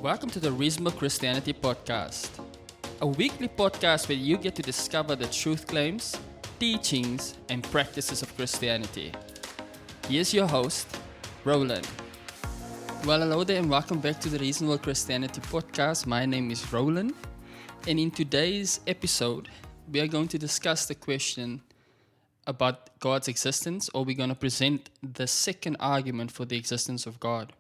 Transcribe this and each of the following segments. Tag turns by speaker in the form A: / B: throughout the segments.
A: Welcome to the Reasonable Christianity Podcast, a weekly podcast where you get to discover the truth claims, teachings, and practices of Christianity. Here's your host, Roland. Well, hello there and welcome back to the Reasonable Christianity Podcast. My name is Roland, and in today's episode, we are going to discuss the question about God's existence, or we're going to present the second argument for the existence of God.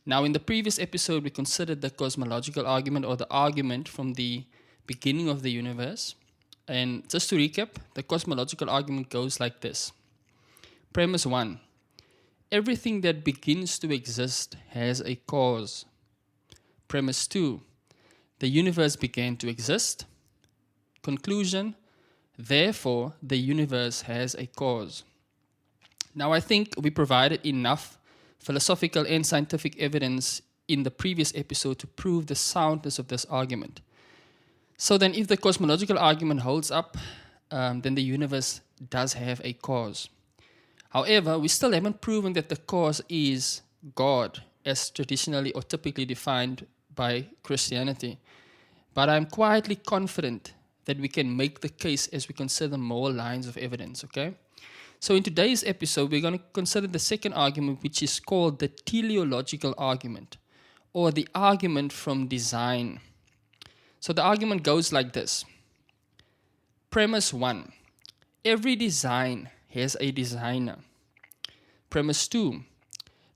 A: Now, in the previous episode, we considered the cosmological argument, or the argument from the beginning of the universe. And just to recap, the cosmological argument goes like this. Premise 1. Everything that begins to exist has a cause. Premise 2. The universe began to exist. Conclusion. Therefore, the universe has a cause. Now, I think we provided enough philosophical and scientific evidence in the previous episode to prove the soundness of this argument. So then, if the cosmological argument holds up, then the universe does have a cause. However, we still haven't proven that the cause is God, as traditionally or typically defined by Christianity. But I'm quietly confident that we can make the case as we consider more lines of evidence, okay? So in today's episode, we're going to consider the second argument, which is called the teleological argument, or the argument from design. So the argument goes like this. Premise 1. Every design has a designer. Premise 2.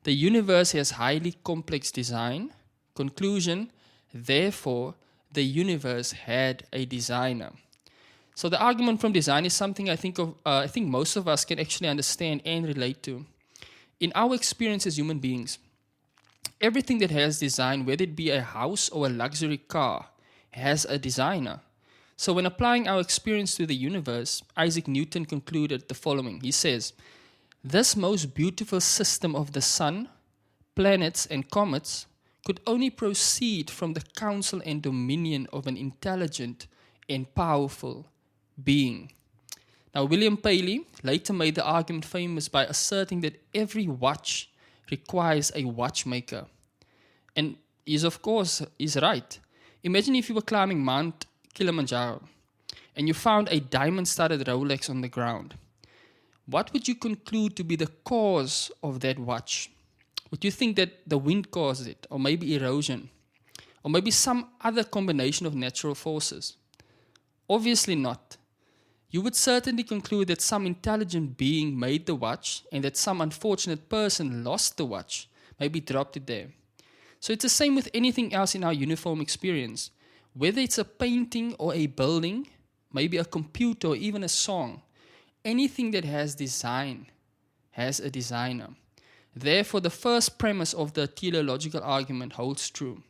A: The universe has highly complex design. Conclusion. Therefore, the universe had a designer. So the argument from design is something I think most of us can actually understand and relate to. In our experience as human beings, everything that has design, whether it be a house or a luxury car, has a designer. So when applying our experience to the universe, Isaac Newton concluded the following. He says, "This most beautiful system of the sun, planets, and comets could only proceed from the counsel and dominion of an intelligent and powerful being." Now, William Paley later made the argument famous by asserting that every watch requires a watchmaker. And he's right. Imagine if you were climbing Mount Kilimanjaro and you found a diamond-studded Rolex on the ground. What would you conclude to be the cause of that watch? Would you think that the wind caused it, or maybe erosion, or maybe some other combination of natural forces? Obviously not. You would certainly conclude that some intelligent being made the watch and that some unfortunate person lost the watch, maybe dropped it there. So it's the same with anything else in our uniform experience. Whether it's a painting or a building, maybe a computer or even a song, anything that has design has a designer. Therefore, the first premise of the teleological argument holds true.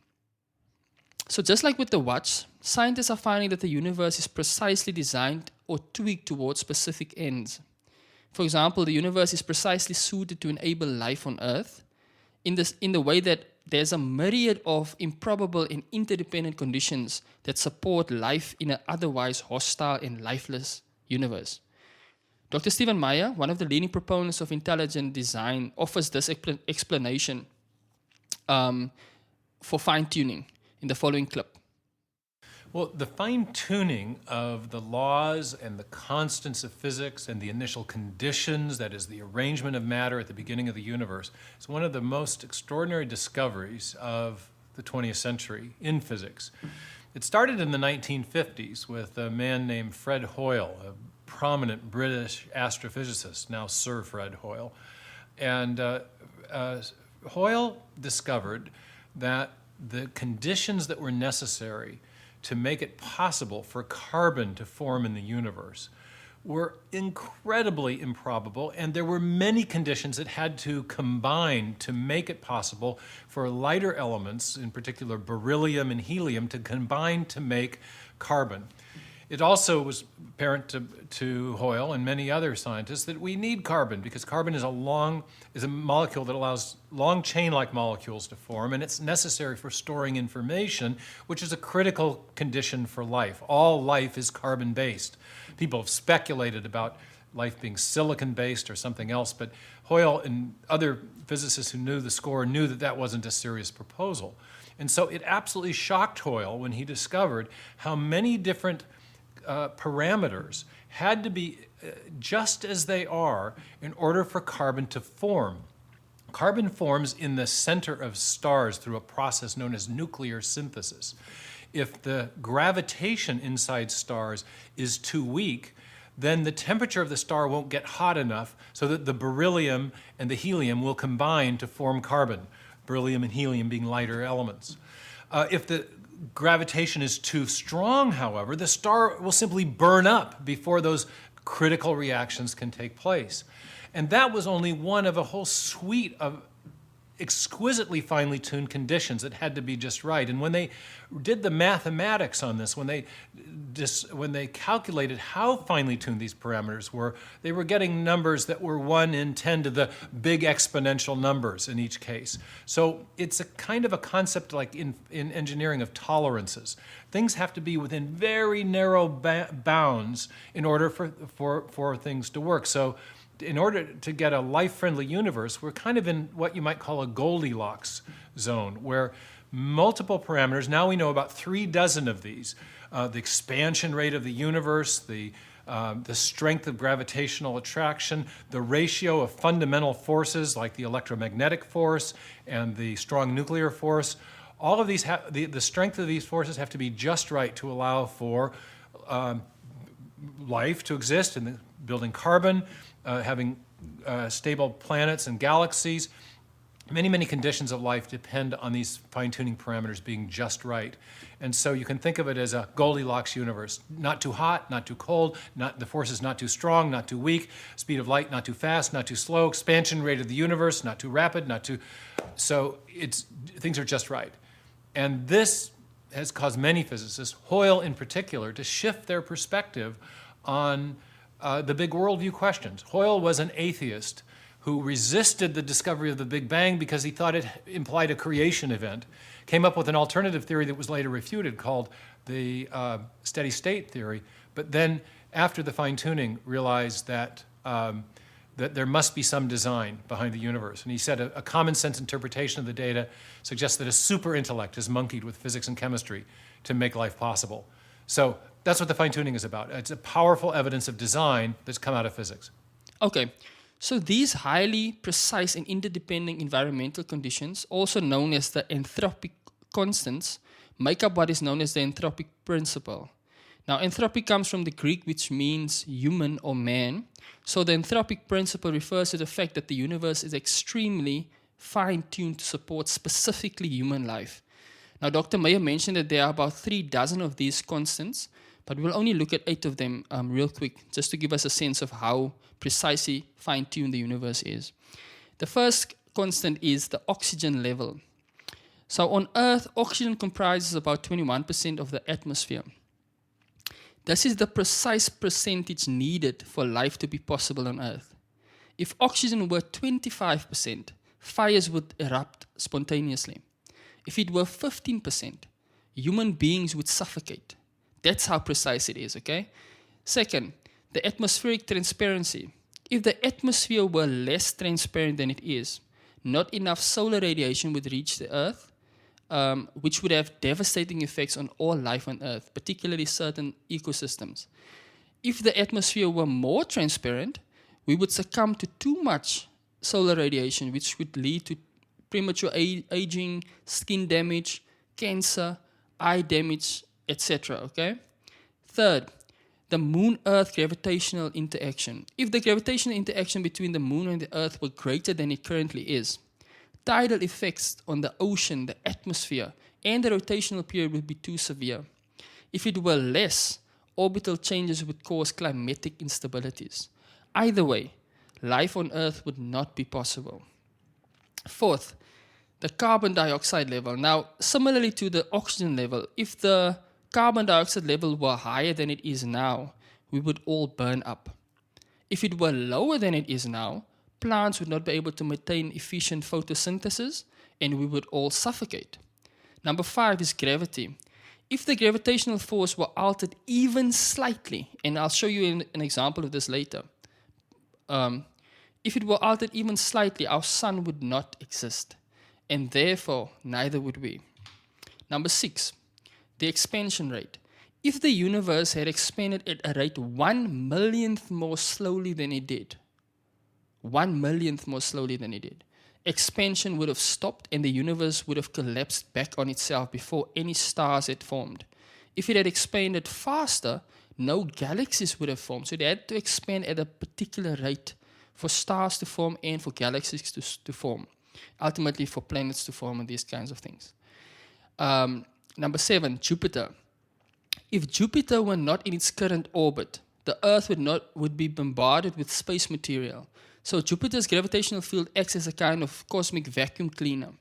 A: So just like with the watch, scientists are finding that the universe is precisely designed or tweaked towards specific ends. For example, the universe is precisely suited to enable life on Earth in the way that there's a myriad of improbable and interdependent conditions that support life in an otherwise hostile and lifeless universe. Dr. Stephen Meyer, one of the leading proponents of intelligent design, offers this explanation for fine-tuning in the following clip.
B: Well, the fine-tuning of the laws and the constants of physics and the initial conditions, that is, the arrangement of matter at the beginning of the universe, is one of the most extraordinary discoveries of the 20th century in physics. It started in the 1950s with a man named Fred Hoyle, a prominent British astrophysicist, now Sir Fred Hoyle. And Hoyle discovered that the conditions that were necessary to make it possible for carbon to form in the universe were incredibly improbable, and there were many conditions that had to combine to make it possible for lighter elements, in particular beryllium and helium, to combine to make carbon. It also was apparent to Hoyle and many other scientists that we need carbon because carbon is a molecule that allows long chain-like molecules to form, and it's necessary for storing information, which is a critical condition for life. All life is carbon-based. People have speculated about life being silicon-based or something else. But Hoyle and other physicists who knew the score knew that that wasn't a serious proposal. And so it absolutely shocked Hoyle when he discovered how many different parameters had to be just as they are in order for carbon to form. Carbon forms in the center of stars through a process known as nuclear synthesis. If the gravitation inside stars is too weak, then the temperature of the star won't get hot enough so that the beryllium and the helium will combine to form carbon, beryllium and helium being lighter elements. If the gravitation is too strong, however, the star will simply burn up before those critical reactions can take place. And that was only one of a whole suite of exquisitely finely tuned conditions that had to be just right. And when they did the mathematics on this, when they calculated how finely tuned these parameters were, they were getting numbers that were 1 in 10 to the big exponential numbers in each case. So it's a kind of a concept like in engineering of tolerances. Things have to be within very narrow bounds in order for things to work. So in order to get a life-friendly universe, we're kind of in what you might call a Goldilocks zone, where multiple parameters, now we know about 36 of these, the expansion rate of the universe, the strength of gravitational attraction, the ratio of fundamental forces like the electromagnetic force and the strong nuclear force, all of these, the strength of these forces have to be just right to allow for life to exist in building carbon, having stable planets and galaxies. Many, many conditions of life depend on these fine-tuning parameters being just right. And so you can think of it as a Goldilocks universe. Not too hot, not too cold, the forces not too strong, not too weak, speed of light not too fast, not too slow, expansion rate of the universe not too rapid, not too... So things are just right. And this has caused many physicists, Hoyle in particular, to shift their perspective on the big worldview questions. Hoyle was an atheist who resisted the discovery of the Big Bang because he thought it implied a creation event, came up with an alternative theory that was later refuted called the steady state theory, but then after the fine-tuning realized that there must be some design behind the universe. And he said a common sense interpretation of the data suggests that a super intellect has monkeyed with physics and chemistry to make life possible. So that's what the fine-tuning is about. It's a powerful evidence of design that's come out of physics.
A: Okay, so these highly precise and interdependent environmental conditions, also known as the anthropic constants, make up what is known as the anthropic principle. Now, anthropic comes from the Greek, which means human or man. So the anthropic principle refers to the fact that the universe is extremely fine-tuned to support specifically human life. Now, Dr. Meyer mentioned that there are about 36 of these constants, but we'll only look at 8 of them real quick, just to give us a sense of how precisely fine-tuned the universe is. The first constant is the oxygen level. So on Earth, oxygen comprises about 21% of the atmosphere. This is the precise percentage needed for life to be possible on Earth. If oxygen were 25%, fires would erupt spontaneously. If it were 15%, human beings would suffocate. That's how precise it is, okay? Second, the atmospheric transparency. If the atmosphere were less transparent than it is, not enough solar radiation would reach the Earth, which would have devastating effects on all life on Earth, particularly certain ecosystems. If the atmosphere were more transparent, we would succumb to too much solar radiation, which would lead to premature aging, skin damage, cancer, eye damage, etc. Okay? Third, the Moon-Earth gravitational interaction. If the gravitational interaction between the Moon and the Earth were greater than it currently is, tidal effects on the ocean, the atmosphere, and the rotational period would be too severe. If it were less, orbital changes would cause climatic instabilities. Either way, life on Earth would not be possible. Fourth, the carbon dioxide level. Now, similarly to the oxygen level, if the carbon dioxide level were higher than it is now, we would all burn up. If it were lower than it is now, plants would not be able to maintain efficient photosynthesis, and we would all suffocate. Number 5 is gravity. If the gravitational force were altered even slightly, and I'll show you an example of this later, if it were altered even slightly, our sun would not exist, and therefore neither would we. Number 6, the expansion rate. If the universe had expanded at a rate 1/1,000,000th more slowly than it did, 1/1,000,000th more slowly than it did, expansion would have stopped and the universe would have collapsed back on itself before any stars had formed. If it had expanded faster, no galaxies would have formed. So it had to expand at a particular rate for stars to form and for galaxies to form. Ultimately for planets to form and these kinds of things. Number 7, Jupiter. If Jupiter were not in its current orbit, the Earth would be bombarded with space material. So Jupiter's gravitational field acts as a kind of cosmic vacuum cleaner,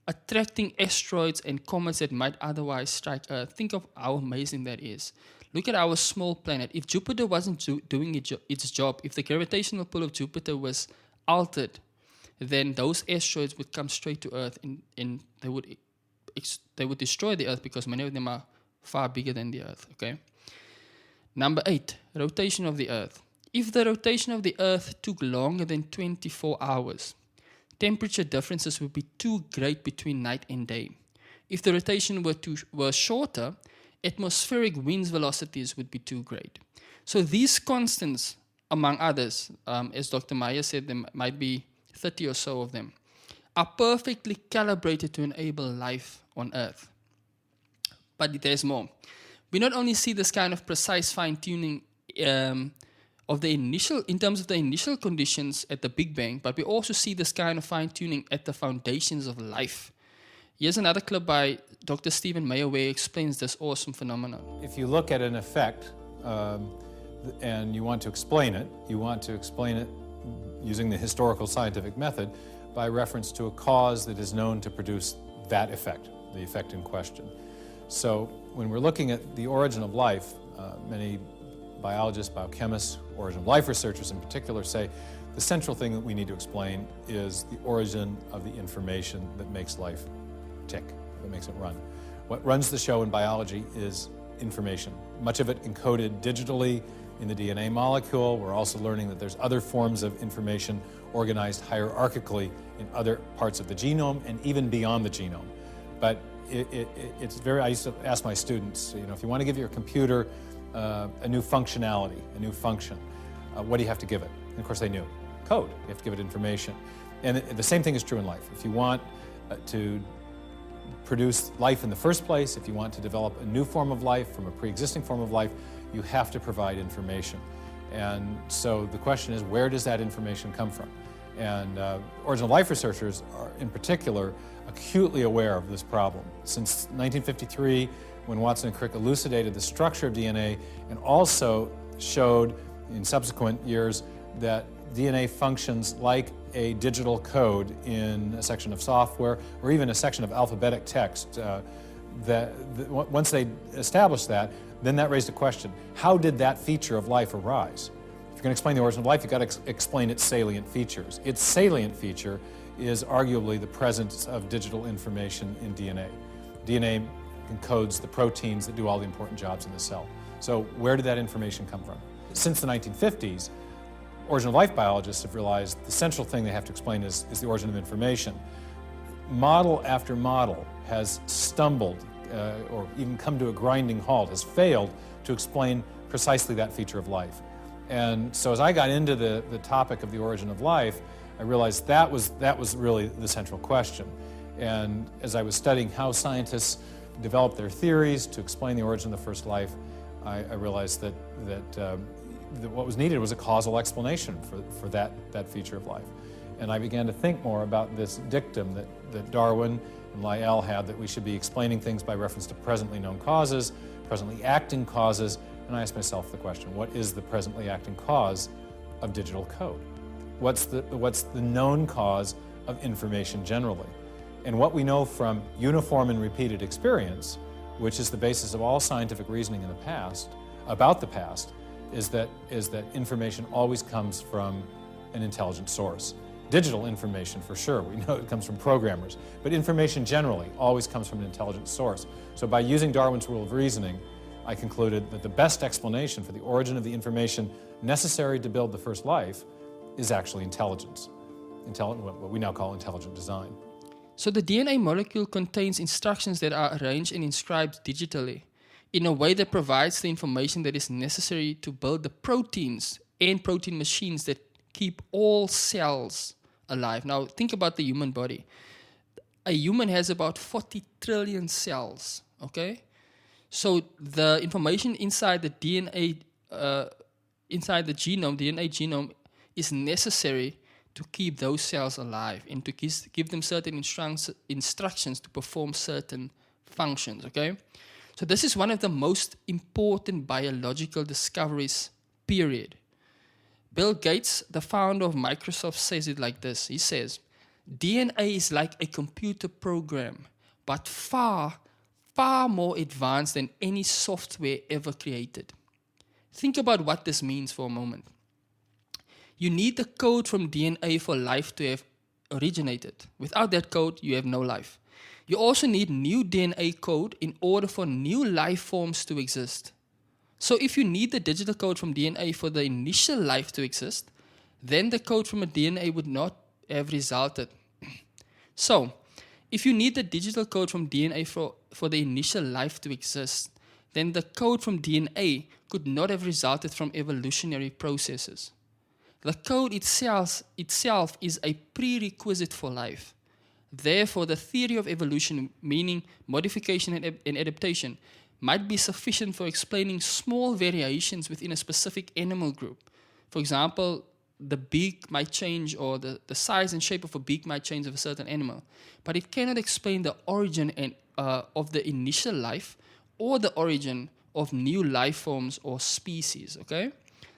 A: attracting asteroids and comets that might otherwise strike Earth. Think of how amazing that is. Look at our small planet. If Jupiter wasn't doing its job, if the gravitational pull of Jupiter was altered, then those asteroids would come straight to Earth and they would destroy the Earth because many of them are far bigger than the Earth. Okay. Number 8, rotation of the Earth. If the rotation of the Earth took longer than 24 hours, temperature differences would be too great between night and day. If the rotation were shorter, atmospheric winds velocities would be too great. So these constants, among others, as Dr. Meyer said, there might be 30 or so of them, are perfectly calibrated to enable life on Earth. But there's more. We not only see this kind of precise fine-tuning in terms of the initial conditions at the Big Bang, but we also see this kind of fine-tuning at the foundations of life. Here's another clip by Dr. Stephen Meyer where he explains this awesome phenomenon.
B: If you look at an effect and you want to explain it using the historical scientific method by reference to a cause that is known to produce that effect, the effect in question. So when we're looking at the origin of life, many biologists, biochemists, origin of life researchers in particular say the central thing that we need to explain is the origin of the information that makes life tick, that makes it run. What runs the show in biology is information, much of it encoded digitally in the DNA molecule. We're also learning that there's other forms of information organized hierarchically in other parts of the genome and even beyond the genome. But I used to ask my students, if you want to give your computer a new functionality, a new function, what do you have to give it? And of course they knew. Code. You have to give it information. And the same thing is true in life. If you want to produce life in the first place, if you want to develop a new form of life from a pre-existing form of life, you have to provide information. And so the question is, where does that information come from? And origin of life researchers are, in particular, acutely aware of this problem. Since 1953, when Watson and Crick elucidated the structure of DNA and also showed in subsequent years that DNA functions like a digital code in a section of software or even a section of alphabetic text. Once they established that, then that raised a question. How did that feature of life arise? If you're going to explain the origin of life, you've got to explain its salient features. Its salient feature is arguably the presence of digital information in DNA. DNA encodes the proteins that do all the important jobs in the cell. So where did that information come from? Since the 1950s, origin of life biologists have realized the central thing they have to explain is the origin of information. Model after model has stumbled or even come to a grinding halt, has failed to explain precisely that feature of life. And so as I got into the topic of the origin of life, I realized that was really the central question. And as I was studying how scientists develop their theories to explain the origin of the first life, I realized that what was needed was a causal explanation for that feature of life. And I began to think more about this dictum that Darwin and Lyell had, that we should be explaining things by reference to presently known causes, presently acting causes, and I asked myself the question, what is the presently acting cause of digital code? What's the known cause of information generally? And what we know from uniform and repeated experience, which is the basis of all scientific reasoning in the past, about the past, is that information always comes from an intelligent source. Digital information, for sure, we know it comes from programmers, but information generally always comes from an intelligent source. So by using Darwin's rule of reasoning, I concluded that the best explanation for the origin of the information necessary to build the first life is actually intelligence, what we now call intelligent design.
A: So the DNA molecule contains instructions that are arranged and inscribed digitally in a way that provides the information that is necessary to build the proteins and protein machines that keep all cells alive. Now think about the human body. A human has about 40 trillion cells, okay? So the information inside the DNA, inside the genome, DNA genome, is necessary to keep those cells alive and to give them certain instructions to perform certain functions, okay? So this is one of the most important biological discoveries, period. Bill Gates, the founder of Microsoft, says it like this. He says, DNA is like a computer program, but far, far more advanced than any software ever created. Think about what this means for a moment. You need the code from DNA for life to have originated. Without that code, you have no life. You also need new DNA code in order for new life forms to exist. So if you need the digital code from DNA for the initial life to exist, then the code from a DNA would not have resulted. So, if you need the digital code from DNA for the initial life to exist, then the code from DNA could not have resulted from evolutionary processes. The code itself is a prerequisite for life. Therefore, the theory of evolution, meaning modification and adaptation, might be sufficient for explaining small variations within a specific animal group. For example, the beak might change, or the size and shape of a beak might change of a certain animal. But it cannot explain the origin of the initial life or the origin of new life forms or species, okay?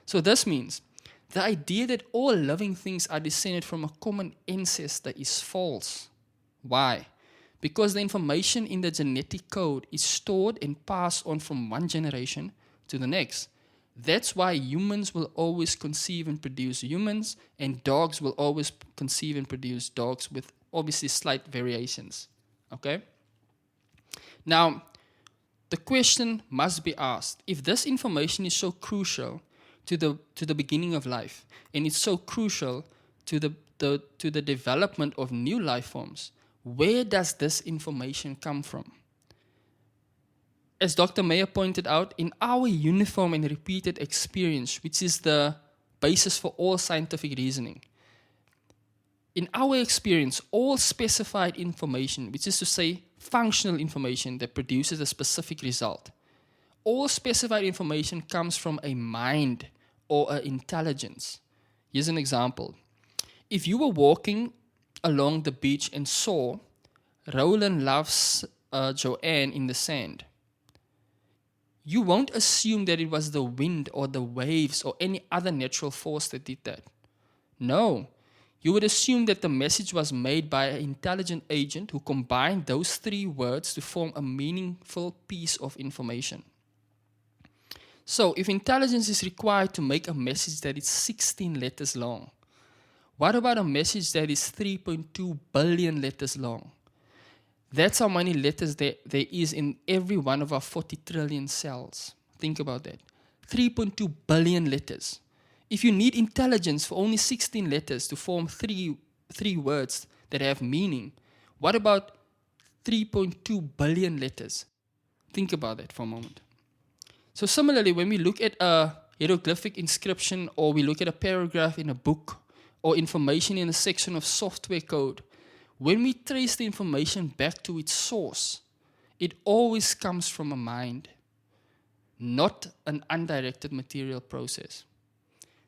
A: So this means the idea that all living things are descended from a common ancestor is false. Why? Because the information in the genetic code is stored and passed on from one generation to the next. That's why humans will always conceive and produce humans, and dogs will always conceive and produce dogs with obviously slight variations. Okay? Now, the question must be asked, if this information is so crucial to the beginning of life, and it's so crucial to the development of new life forms, where does this information come from? As Dr. Mayer pointed out, in our uniform and repeated experience, which is the basis for all scientific reasoning, in our experience, all specified information, which is to say functional information that produces a specific result, all specified information comes from a mind or an intelligence. Here's an example. If you were walking along the beach and saw Roland loves Joanne in the sand, you won't assume that it was the wind or the waves or any other natural force that did that. No, you would assume that the message was made by an intelligent agent who combined those three words to form a meaningful piece of information. So, if intelligence is required to make a message that is 16 letters long, what about a message that is 3.2 billion letters long? That's how many letters there is in every one of our 40 trillion cells. Think about that. 3.2 billion letters. If you need intelligence for only 16 letters to form three words that have meaning, what about 3.2 billion letters? Think about that for a moment. So similarly, when we look at a hieroglyphic inscription, or we look at a paragraph in a book, or information in a section of software code, when we trace the information back to its source, it always comes from a mind, not an undirected material process.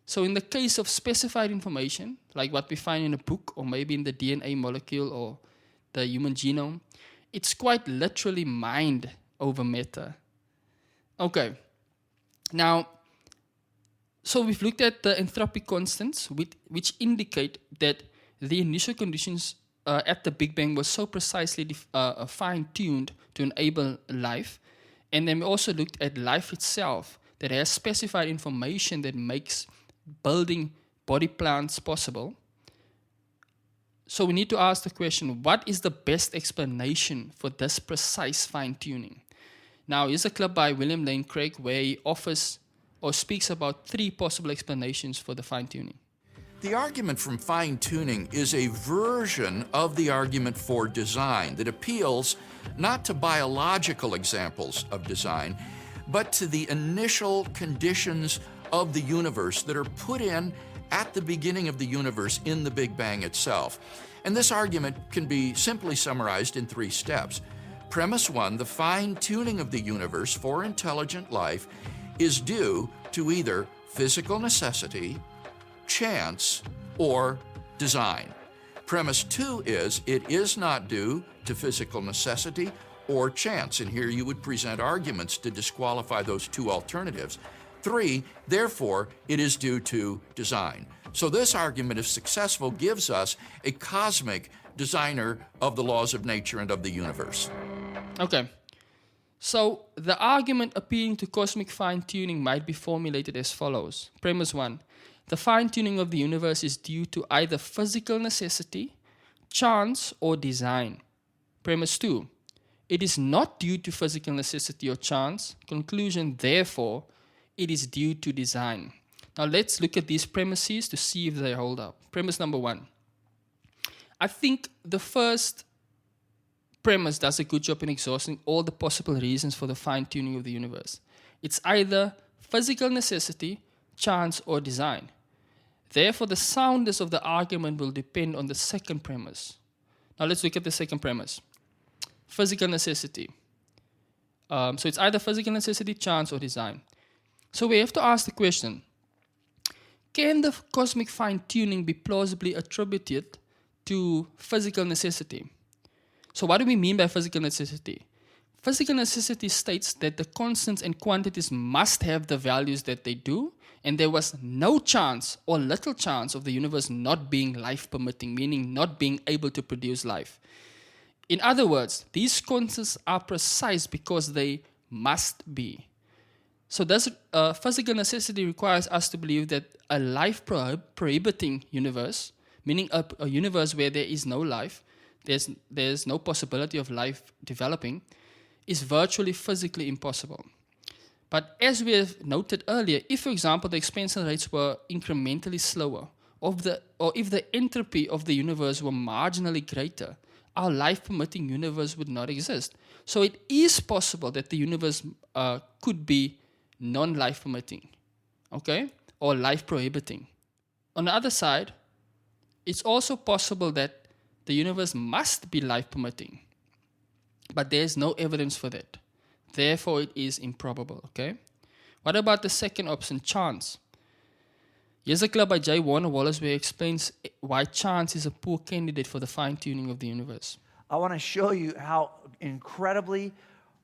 A: So in the case of specified information, like what we find in a book, or maybe in the DNA molecule or the human genome, it's quite literally mind over matter. Okay, now, so we've looked at the anthropic constants, which indicate that the initial conditions at the Big Bang were so precisely fine-tuned to enable life. And then we also looked at life itself that has specified information that makes building body plans possible. So we need to ask the question, what is the best explanation for this precise fine-tuning? Now, here's a clip by William Lane Craig where he offers or speaks about three possible explanations for the fine-tuning.
C: The argument from fine-tuning is a version of the argument for design that appeals not to biological examples of design, but to the initial conditions of the universe that are put in at the beginning of the universe in the Big Bang itself. And this argument can be simply summarized in 3 steps. Premise 1, the fine-tuning of the universe for intelligent life is due to either physical necessity, chance, or design. Premise 2 is it is not due to physical necessity or chance, and here you would present arguments to disqualify those 2 alternatives. 3, therefore, it is due to design. So this argument, if successful, gives us a cosmic designer of the laws of nature and of the universe.
A: Okay. So the argument appealing to cosmic fine-tuning might be formulated as follows. Premise 1. The fine-tuning of the universe is due to either physical necessity, chance, or design. Premise 2. It is not due to physical necessity or chance. Conclusion, therefore, it is due to design. Now let's look at these premises to see if they hold up. Premise number 1. I think the first premise does a good job in exhausting all the possible reasons for the fine-tuning of the universe. It's either physical necessity, chance, or design. Therefore, the soundness of the argument will depend on the second premise. Now let's look at the second premise. Physical necessity. So it's either physical necessity, chance, or design. So we have to ask the question, can the cosmic fine-tuning be plausibly attributed to physical necessity? So what do we mean by physical necessity? Physical necessity states that the constants and quantities must have the values that they do, and there was no chance or little chance of the universe not being life-permitting, meaning not being able to produce life. In other words, these constants are precise because they must be. So thus, physical necessity requires us to believe that a life-prohibiting universe, meaning a universe where there is no life, there's no possibility of life developing, is virtually physically impossible. But as we have noted earlier, if, for example, the expansion rates were incrementally slower, or if the entropy of the universe were marginally greater, our life-permitting universe would not exist. So it is possible that the universe could be non-life-permitting, okay, or life-prohibiting. On the other side, it's also possible that the universe must be life-permitting, but there's no evidence for that. Therefore, it is improbable, okay? What about the second option, chance? Here's a clip by J. Warner Wallace where he explains why chance is a poor candidate for the fine-tuning of the universe.
D: I want to show you how incredibly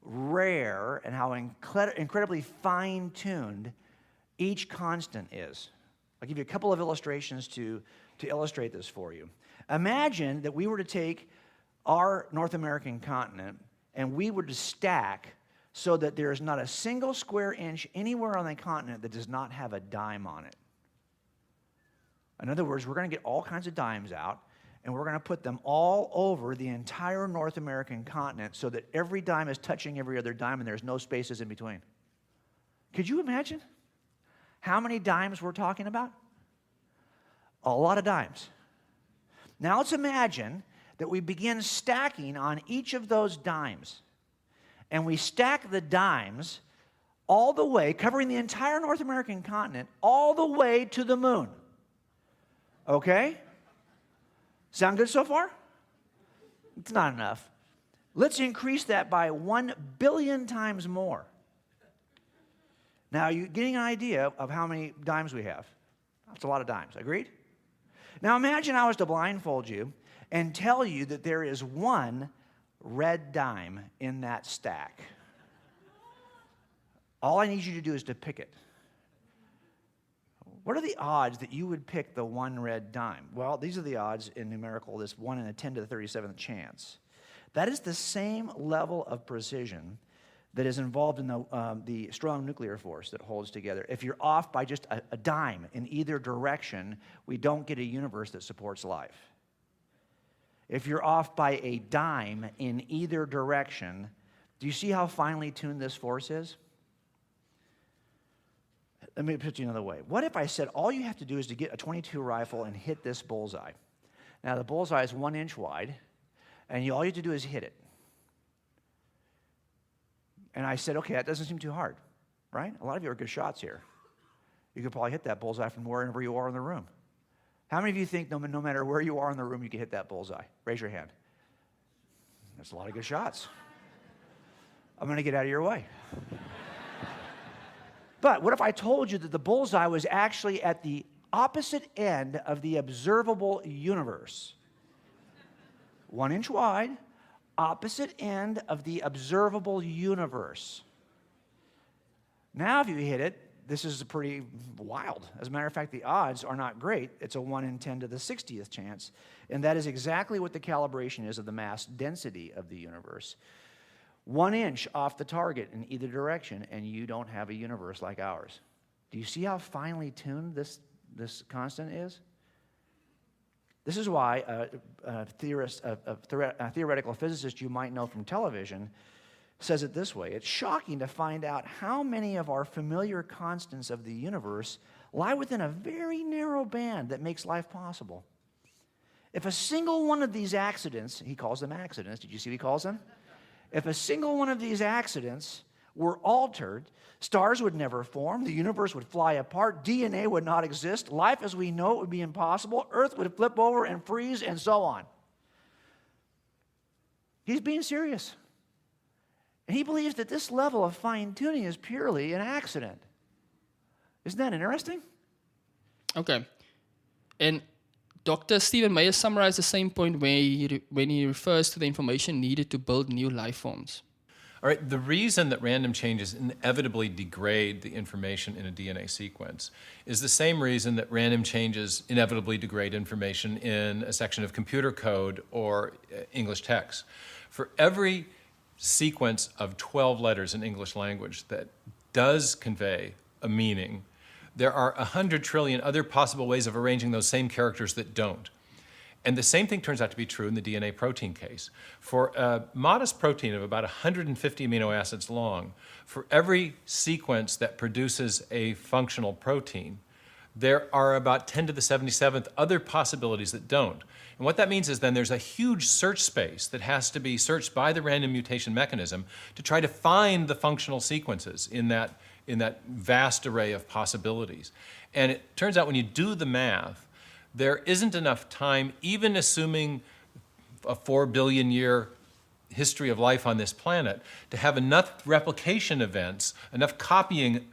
D: rare and how incredibly fine-tuned each constant is. I'll give you a couple of illustrations to illustrate this for you. Imagine that we were to take our North American continent and we were to stack so that there is not a single square inch anywhere on the continent that does not have a dime on it. In other words, we're going to get all kinds of dimes out, and we're going to put them all over the entire North American continent so that every dime is touching every other dime and there's no spaces in between. Could you imagine how many dimes we're talking about? A lot of dimes. Now let's imagine that we begin stacking on each of those dimes. And we stack the dimes all the way, covering the entire North American continent, all the way to the moon. Okay? Sound good so far? It's not enough. Let's increase that by 1 billion times more. Now, you're getting an idea of how many dimes we have. That's a lot of dimes. Agreed? Now, imagine I was to blindfold you and tell you that there is one red dime in that stack. All I need you to do is to pick it. What are the odds that you would pick the one red dime? Well, these are the odds in numerical, this 1 in a 10 to the 37th chance. That is the same level of precision that is involved in the strong nuclear force that holds together. If you're off by just a dime in either direction, we don't get a universe that supports life. If you're off by a dime in either direction, do you see how finely tuned this force is? let me put it another way. What if I said all you have to do is to get a .22 rifle and hit this bullseye? Now, the bullseye is 1 inch wide, and all you have to do is hit it. And I said, okay, that doesn't seem too hard, right? A lot of you are good shots here. You could probably hit that bullseye from wherever you are in the room. How many of you think no matter where you are in the room, you can hit that bullseye? Raise your hand. That's a lot of good shots. I'm going to get out of your way. But what if I told you that the bullseye was actually at the opposite end of the observable universe? 1 inch wide, opposite end of the observable universe. Now, if you hit it, this is pretty wild. As a matter of fact, the odds are not great. It's a 1 in 10 to the 60th chance. And that is exactly what the calibration is of the mass density of the universe. 1 inch off the target in either direction, and you don't have a universe like ours. Do you see how finely tuned this constant is? This is why a theoretical physicist you might know from television says it this way. It's shocking to find out how many of our familiar constants of the universe lie within a very narrow band that makes life possible. If a single one of these accidents, he calls them accidents, did you see what he calls them? If a single one of these accidents were altered, stars would never form, the universe would fly apart, DNA would not exist, life as we know it would be impossible, Earth would flip over and freeze, and so on. He's being serious. And he believes that this level of fine-tuning is purely an accident. Isn't that interesting?
A: Okay. And Dr. Stephen Meyer summarized the same point when he refers to the information needed to build new life forms.
B: All right, the reason that random changes inevitably degrade the information in a DNA sequence is the same reason that random changes inevitably degrade information in a section of computer code or English text. For every sequence of 12 letters in English language that does convey a meaning, there are 100 trillion other possible ways of arranging those same characters that don't. And the same thing turns out to be true in the DNA protein case. For a modest protein of about 150 amino acids long, for every sequence that produces a functional protein, there are about 10 to the 77th other possibilities that don't. And what that means is then there's a huge search space that has to be searched by the random mutation mechanism to try to find the functional sequences in that vast array of possibilities. And it turns out when you do the math, there isn't enough time, even assuming a 4 billion year history of life on this planet, to have enough replication events, enough copying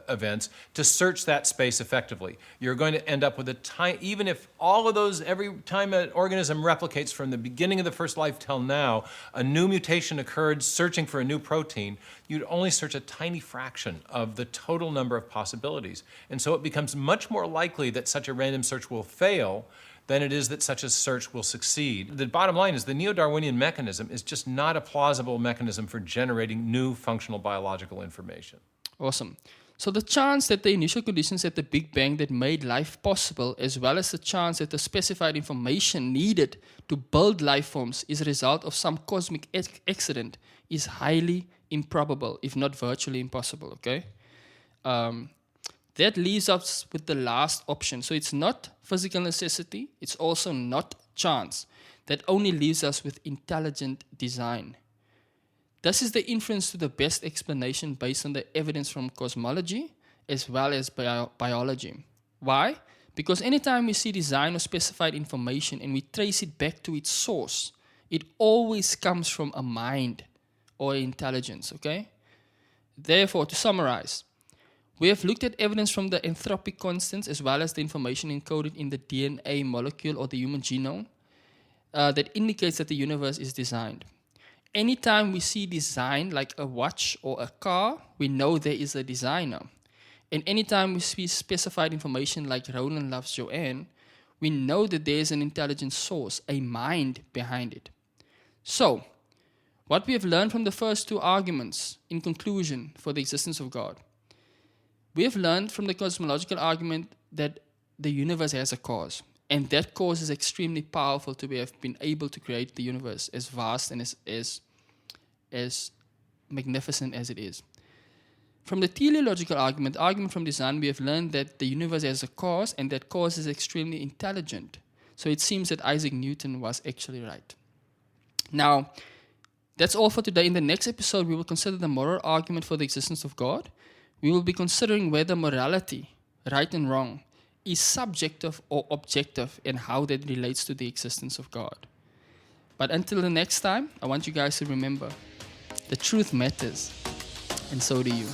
B: events to search that space effectively. You're going to end up with even if all of those, every time an organism replicates from the beginning of the first life till now, a new mutation occurred searching for a new protein, you'd only search a tiny fraction of the total number of possibilities. And so it becomes much more likely that such a random search will fail than it is that such a search will succeed. The bottom line is the neo-Darwinian mechanism is just not a plausible mechanism for generating new functional biological information.
A: Awesome. So the chance that the initial conditions at the Big Bang that made life possible, as well as the chance that the specified information needed to build life forms is a result of some cosmic accident, is highly improbable, if not virtually impossible, okay? That leaves us with the last option. So it's not physical necessity, it's also not chance. That only leaves us with intelligent design. This is the inference to the best explanation based on the evidence from cosmology as well as biology. Why? Because anytime we see design or specified information and we trace it back to its source, it always comes from a mind or intelligence, okay? Therefore, to summarize, we have looked at evidence from the anthropic constants as well as the information encoded in the DNA molecule or the human genome that indicates that the universe is designed. Anytime we see design like a watch or a car, we know there is a designer. And anytime we see specified information like Roland loves Joanne, we know that there is an intelligent source, a mind behind it. So, what we have learned from the first two arguments in conclusion for the existence of God, we have learned from the cosmological argument that the universe has a cause. And that cause is extremely powerful to have been able to create the universe as vast and as magnificent as it is. From the teleological argument from design, we have learned that the universe has a cause and that cause is extremely intelligent. So it seems that Isaac Newton was actually right. Now, that's all for today. In the next episode, we will consider the moral argument for the existence of God. We will be considering whether morality, right and wrong, is subjective or objective and how that relates to the existence of God. But until the next time, I want you guys to remember, the truth matters, and so do you.